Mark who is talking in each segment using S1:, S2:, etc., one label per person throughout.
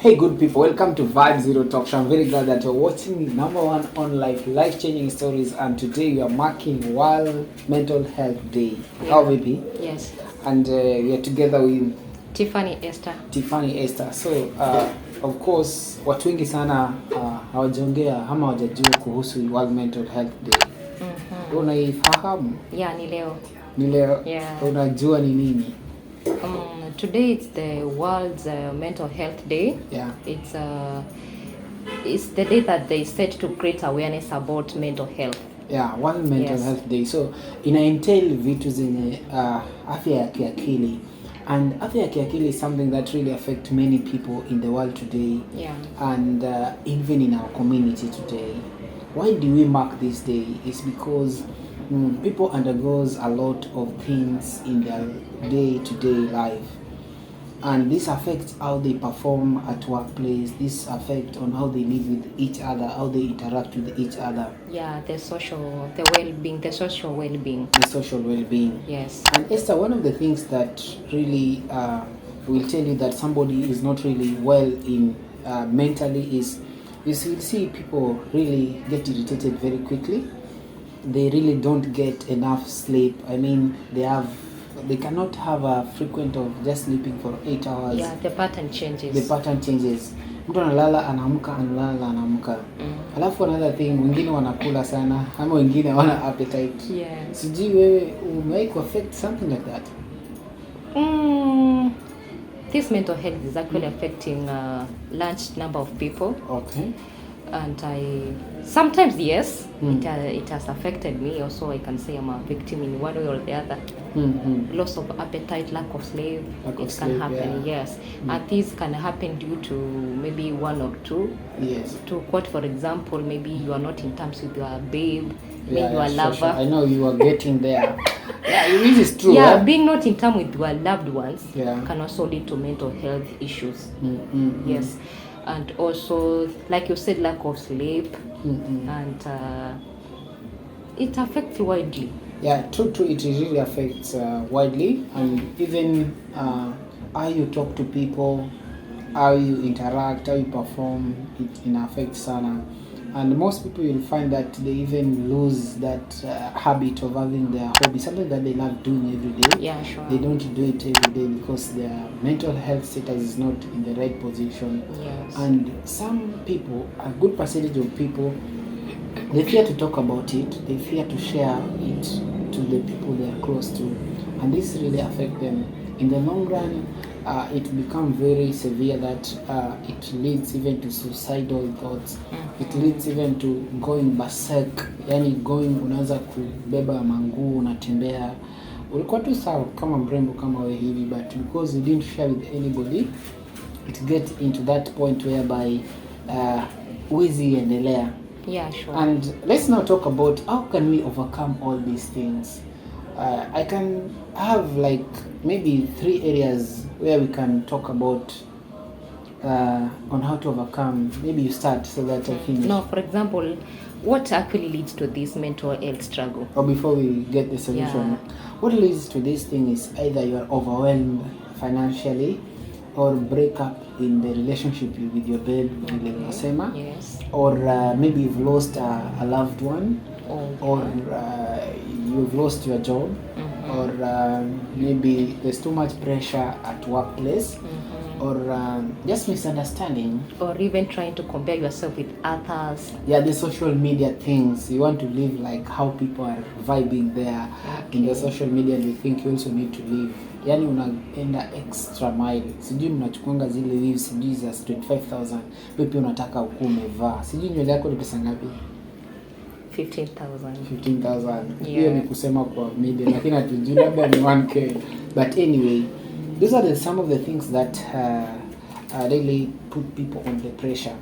S1: Hey good people, welcome to Vibe Zero Talk Show. I'm very glad that you're watching number one on life-changing stories, and today we are marking World Mental Health Day.
S2: Yeah.
S1: How baby?
S2: Yes.
S1: And we are together with
S2: Tiffany Esther.
S1: So of course watu wengi sana hawajaongea ama hawajajua kuhusu World Mental Health Day. Unaifahamu?
S2: Yeah, ni leo. Yeah.
S1: Unajua ni nini?
S2: Today it's the World's Mental Health Day.
S1: Yeah.
S2: It's the day that they set to create awareness about mental health.
S1: Yeah, World Mental Health Day. So entail vitu zenye afya ya kiakili. And afya ya kiakili is something that really affects many people in the world today.
S2: Yeah.
S1: And even in our community today. Why do we mark this day? It's because people undergoes a lot of things in their day-to-day life. And this affects how they perform at workplace. This affects on how they live with each other, how they interact with each other.
S2: Yeah, the social well-being.
S1: The social well-being.
S2: Yes.
S1: And Esther, one of the things that really will tell you that somebody is not really well in mentally is you see people really get irritated very quickly. They really don't get enough sleep. I mean, they cannot have a frequent of just sleeping for 8 hours.
S2: Yeah, the pattern changes.
S1: Mtu analala anaamka. Alafu another thing, wengine wanakula sana ama wengine hawana appetite.
S2: Yeah.
S1: Sijui wewe umewahi affect something like that?
S2: This mental health is actually affecting a large number of people.
S1: Okay.
S2: And sometimes yes, it has affected me. Also, I can say I'm a victim in one way or the other. Loss of appetite, lack of sleep. It can happen, yeah. Yes. And these can happen due to maybe one or two.
S1: Yes.
S2: To quote, for example, maybe you are not in terms with your babe, maybe your lover.
S1: Sure. I know you are getting there. Yeah, it is true.
S2: Yeah, being not in terms with your loved ones
S1: can
S2: also lead to mental health issues. Yes. And also, like you said, lack of sleep, and it affects widely.
S1: Yeah, true. It really affects widely, and even how you talk to people, how you interact, how you perform, it affects sana. And most people will find that they even lose that habit of having their hobby, something that they love doing every day.
S2: Yeah, sure.
S1: They don't do it every day because their mental health status is not in the right position.
S2: Yes.
S1: And some people, a good percentage of people, they fear to talk about it. They fear to share it to the people they are close to. And this really affects them. In the long run, it becomes very severe that it leads even to suicidal thoughts. It leads even to going berserk, yani unaanza kubeba manguo, unatembea. Ulikuwa tu sawa kama mrembo kama wewe hivi, but because you didn't share with anybody, it gets into that point whereby huwezi endelea.
S2: Yeah, sure.
S1: And let's now talk about how can we overcome all these things. I can have like maybe 3 areas where we can talk about on how to overcome. Maybe you start so that I finish.
S2: No, for example, what actually leads to this mental health struggle?
S1: Or before we get the solution, what leads to this thing is either you are overwhelmed financially, or break up in the relationship with your babe,
S2: yes.
S1: Or maybe you've lost a loved one, or you've lost your job, or maybe there's too much pressure at workplace, or just misunderstanding,
S2: or even trying to compare yourself with others.
S1: Yeah, the social media things. You want to live like how people are vibing there in the social media, and you think you also need to live. Yani unaenda extra mile. Sijui mnachukuanga zile leaves sijui za 25,000. Wewe pia unataka ukue umevaa. Sijui nywele yako ni pesa ngapi?
S2: 15,000.
S1: Hiyo ni kusema kwa media, lakini hatujui labda ni 1k. But anyway, these are some of the things that really put people on the pressure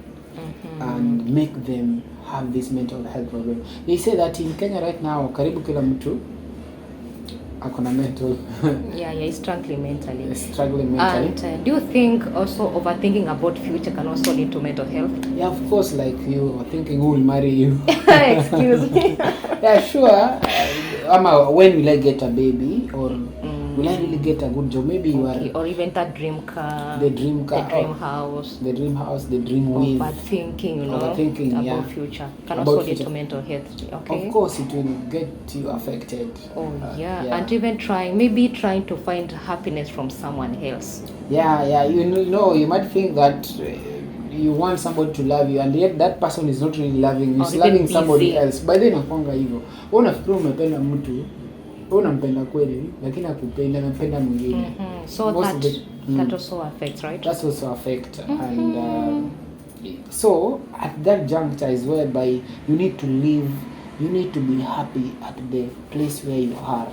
S1: and make them have this mental health problem. They say that in Kenya right now, karibu kila mtu akona mental.
S2: He's struggling mentally. And do you think also overthinking about future can also lead to mental health?
S1: Yeah, of course, like you are thinking who will marry you.
S2: Excuse me.
S1: Yeah, sure. When will I get a baby? Or Will I really get a good job? Maybe you are...
S2: Or even that dream car.
S1: The dream car.
S2: The dream house.
S1: The dream house, the dream wheel.
S2: Overthinking, about future. Can
S1: About
S2: also
S1: future.
S2: lead to mental health. Okay.
S1: Of course, it will get you affected.
S2: And even trying to find happiness from someone else.
S1: Yeah. You might think that you want somebody to love you, and yet that person is not really loving you. He's loving somebody else. By then nakwanga hivyo. Wewe unafikiri umependa mtu, wewe unampenda kweli, lakini akupenda anapenda mwingine.
S2: So that also affects, right?
S1: That also affect and so at that juncture is whereby you need to live, you need to be happy at the place where you are.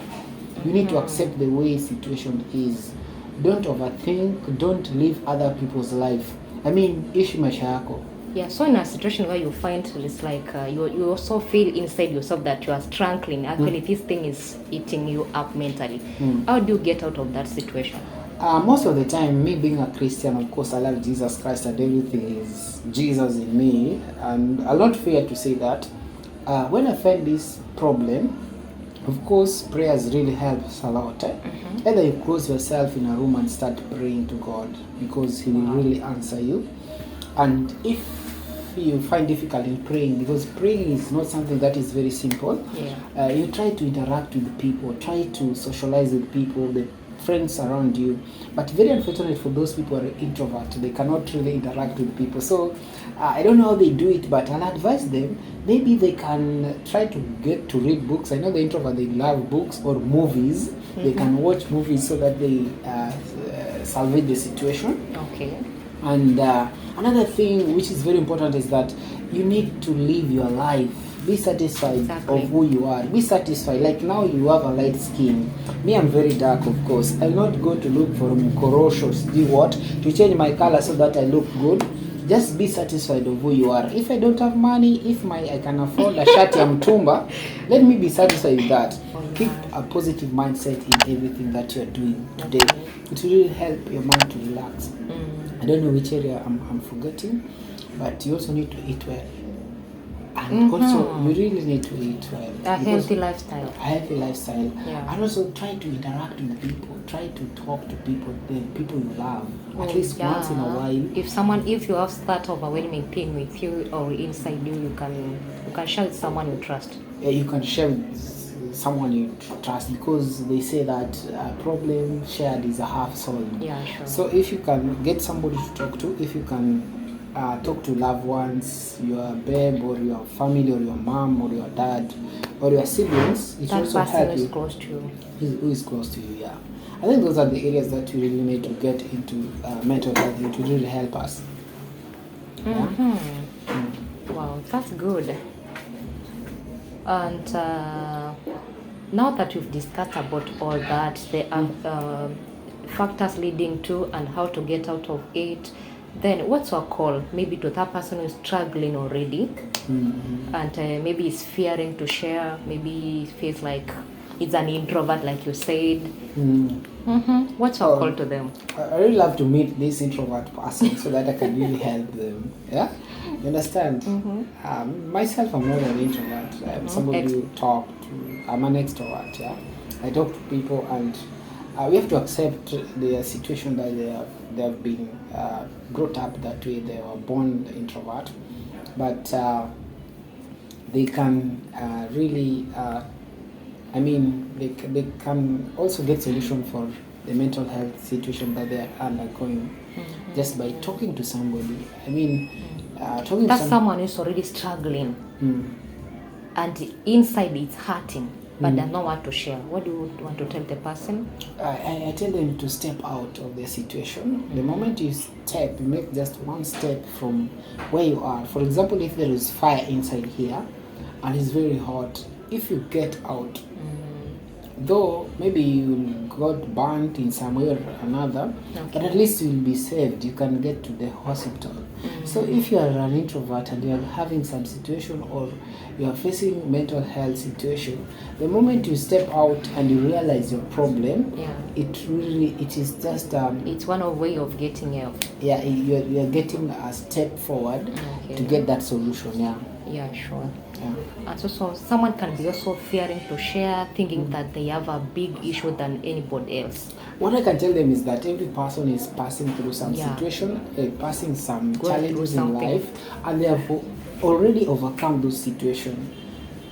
S1: You need to accept the way situation is. Don't overthink, don't live other people's life. I mean, ishi maisha yako.
S2: Yeah, so in a situation where you find it's like you also feel inside yourself that you are struggling. Actually, this thing is eating you up mentally. How do you get out of that situation?
S1: Most of the time, me being a Christian, of course, I love Jesus Christ and everything is Jesus in me. And I'll not fear to say that. When I find this problem, of course, prayers really helps a lot. Either you close yourself in a room and start praying to God because He will really answer you. And if you find difficult in praying, because praying is not something that is very simple, you try to interact with people, try to socialize with people, the friends around you. But very unfortunate for those people who are introverts, they cannot really interact with people. So I don't know how they do it, but I'll advise them, maybe they can try to get to read books. I know the introvert, they love books or movies. They can watch movies so that they salvage the situation.
S2: Okay.
S1: And another thing which is very important is that you need to live your life. Be satisfied of who you are. Be satisfied. Like now you have a light skin. Me, I'm very dark, of course. I'll not go to look for mkorosho, do what? To change my color so that I look good. Just be satisfied of who you are. If I don't have money, I can afford a shati ya mtumba, let me be satisfied with that. Keep a positive mindset in everything that you're doing today. It will really help your mind to relax. I don't know which area I'm forgetting, but you also need to eat well. And also, you really need to eat well.
S2: A healthy lifestyle.
S1: A healthy lifestyle.
S2: Yeah.
S1: And also try to interact with people. Try to talk to people, the people you love. At least once in a while.
S2: If you have that overwhelming pain with you or inside you, you can share with someone you trust.
S1: Yeah, you can share with someone you trust, because they say that a problem shared is a half solved.
S2: Yeah, sure.
S1: So if you can get somebody to talk to, if you can talk to loved ones, your babe or your family or your mom or your dad or your siblings, it also helps you.
S2: That person is close to you.
S1: Who is close to you, yeah. I think those are the areas that we really need to get into mental health. It will really help us. Yeah?
S2: Wow, that's good. And now that we've discussed about all that, the factors leading to and how to get out of it, then what's our call maybe to that person who is struggling already and maybe is fearing to share, maybe feels like it's an introvert like you said. What's our call to them?
S1: I really love to meet this introvert person so that I can really help them. Yeah, you understand? Myself, I'm not an introvert. I'm somebody who talk to. I'm an extrovert. Yeah, I talk to people, and we have to accept the situation that they have been brought up that way. They were born introvert, but they can really. They can also get solution for the mental health situation that they are undergoing just by talking to somebody. Talking
S2: that's
S1: to
S2: someone who's already struggling and inside it's hurting, but they don't want to share. What do you want to tell the person?
S1: I tell them to step out of the situation. The moment you make just one step from where you are. For example, if there is fire inside here and it's very hot, if you get out, though maybe you got burnt in some way or another, but at least you'll be saved. You can get to the hospital. So if you are an introvert and you are having some situation or you are facing mental health situation, the moment you step out and you realize your problem, it is just
S2: it's one of way of getting help.
S1: Yeah, you are getting a step forward to get that solution. Yeah.
S2: Yeah, sure.
S1: Yeah.
S2: And also, someone can be also fearing to share, thinking that they have a big issue than anybody else.
S1: What I can tell them is that every person is passing through some
S2: Yeah.
S1: situation, passing some
S2: Going through
S1: challenges in
S2: something.
S1: life, and they have already overcome those situations.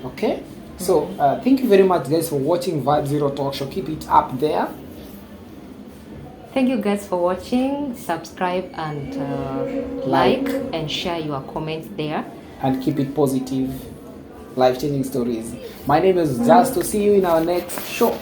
S1: Okay? So, thank you very much, guys, for watching Vibe Zero Talk Show. Keep it up there.
S2: Thank you guys for watching. Subscribe and like and share your comments there.
S1: And keep it positive. Life-changing stories. My name is Just to see you in our next show.